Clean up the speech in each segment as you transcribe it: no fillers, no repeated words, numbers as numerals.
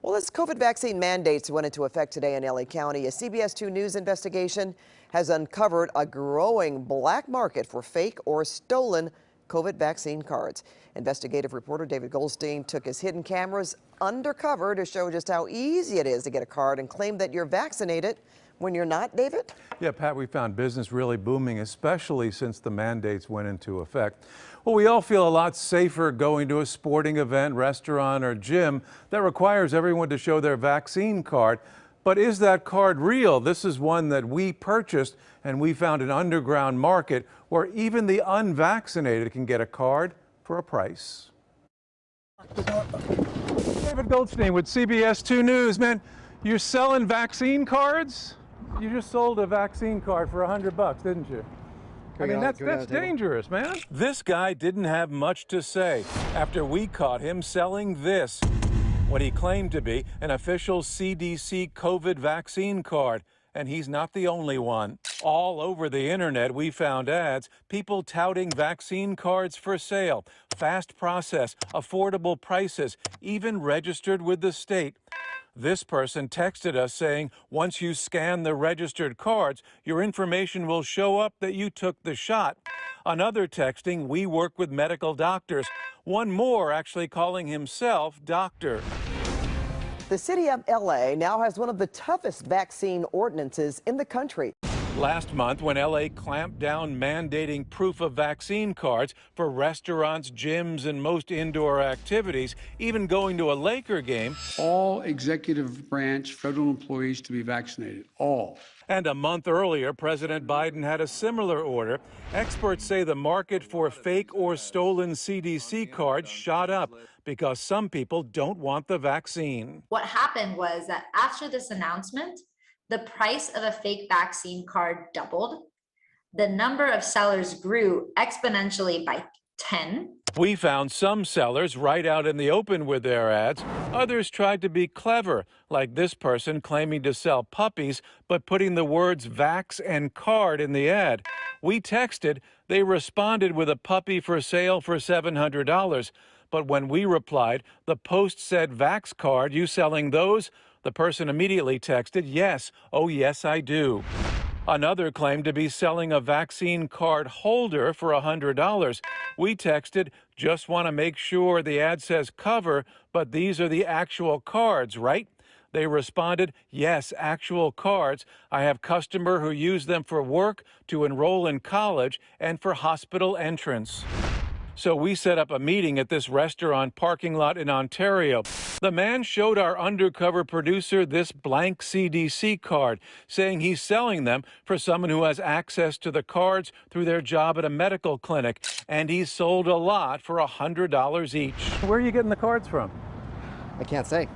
Well, as COVID vaccine mandates went into effect today in LA County, a CBS2 News investigation has uncovered a growing black market for fake or stolen COVID vaccine cards. Investigative reporter David Goldstein took his hidden cameras undercover to show just how easy it is to get a card and claim that you're vaccinated when you're not, David? Yeah, Pat, we found business really booming, especially since the mandates went into effect. Well, we all feel a lot safer going to a sporting event, restaurant, or gym that requires everyone to show their vaccine card. But is that card real? This is one that we purchased, and we found an underground market where even the unvaccinated can get a card for a price. David Goldstein with CBS2 News. Man, you're selling vaccine cards? You just sold a vaccine card for $100, didn't you? I mean, that's dangerous, man. This guy didn't have much to say after we caught him selling this, what he claimed to be an official CDC COVID vaccine card. And he's not the only one. All over the internet, we found ads, people touting vaccine cards for sale, fast process, affordable prices, even registered with the state. This person texted us saying, once you scan the registered cards, your information will show up that you took the shot. Another texting, we work with medical doctors. One more actually calling himself doctor. The city of LA now has one of the toughest vaccine ordinances in the country. Last month, when LA clamped down mandating proof of vaccine cards for restaurants, gyms, and most indoor activities, even going to a Laker game. All executive branch federal employees to be vaccinated, all. And a month earlier, President Biden had a similar order. Experts say the market for fake or stolen CDC cards shot up because some people don't want the vaccine. What happened was that after this announcement, the price of a fake vaccine card doubled. The number of sellers grew exponentially by 10. We found some sellers right out in the open with their ads. Others tried to be clever, like this person claiming to sell puppies, but putting the words vax and card in the ad. We texted, they responded with a puppy for sale for $700. But when we replied, the post said vax card, you selling those? The person immediately texted, yes, oh yes I do. Another claimed to be selling a vaccine card holder for $100. We texted, just want to make sure the ad says cover, but these are the actual cards, right? They responded, yes, actual cards. I have customer who use them for work, to enroll in college, and for hospital entrance. So we set up a meeting at this restaurant parking lot in Ontario. The man showed our undercover producer this blank CDC card, saying he's selling them for someone who has access to the cards through their job at a medical clinic. And he's sold a lot for $100 each. Where are you getting the cards from? I can't say.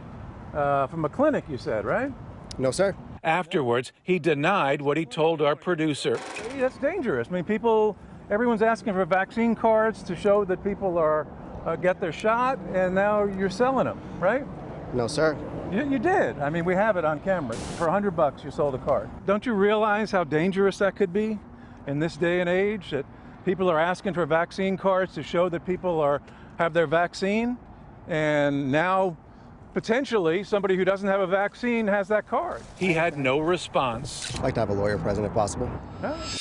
From a clinic, you said, right? No, sir. Afterwards, he denied what he told our producer. Hey, that's dangerous. I mean, everyone's asking for vaccine cards to show that people are get their shot, and now you're selling them, right? No, sir. You did. I mean, we have it on camera. For $100, you sold a card. Don't you realize how dangerous that could be in this day and age, that people are asking for vaccine cards to show that people have their vaccine, and now potentially somebody who doesn't have a vaccine has that card. He had no response. I'd like to have a lawyer present if possible.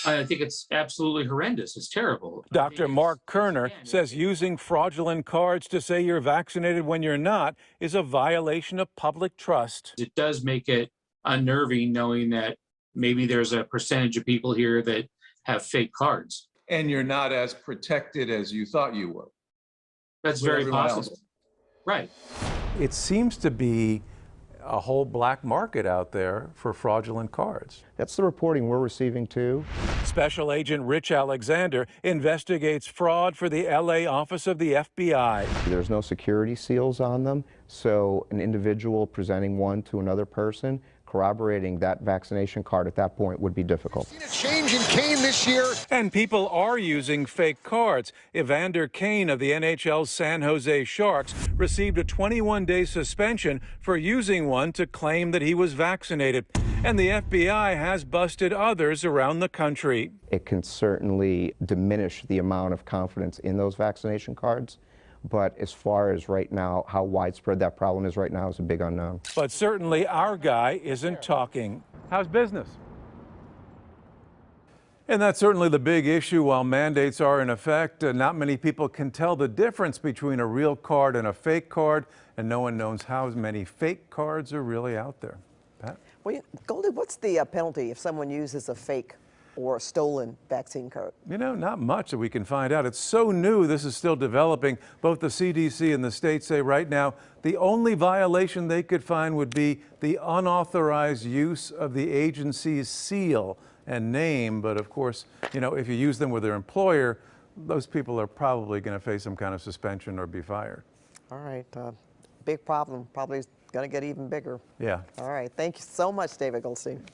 I think it's absolutely horrendous. It's terrible. Dr. Mark Kerner says using fraudulent cards to say you're vaccinated when you're not is a violation of public trust. It does make it unnerving knowing that maybe there's a percentage of people here that have fake cards. And you're not as protected as you thought you were. That's very possible. Right. It seems to be a whole black market out there for fraudulent cards. That's the reporting we're receiving too. Special Agent Rich Alexander investigates fraud for the LA office of the FBI. There's no security seals on them, so an individual presenting one to another person, corroborating that vaccination card at that point would be difficult. Seen a change in Kane this year. And people are using fake cards. Evander Kane of the NHL's San Jose Sharks received a 21-day suspension for using one to claim that he was vaccinated. And the FBI has busted others around the country. It can certainly diminish the amount of confidence in those vaccination cards, But as far as right now, how widespread that problem is right now is a big unknown. But certainly our guy isn't talking. How's business? And that's certainly the big issue. While mandates are in effect, not many people can tell the difference between a real card and a fake card, and no one knows how many fake cards are really out there. Pat? Well, Goldie, what's the penalty if someone uses a fake or stolen vaccine card? You know, not much that we can find out. It's so new, this is still developing. Both the CDC and the state say right now the only violation they could find would be the unauthorized use of the agency's seal and name. But of course, you know, if you use them with their employer, those people are probably going to face some kind of suspension or be fired. All right, big problem, probably going to get even bigger. Yeah. All right, thank you so much, David Goldstein.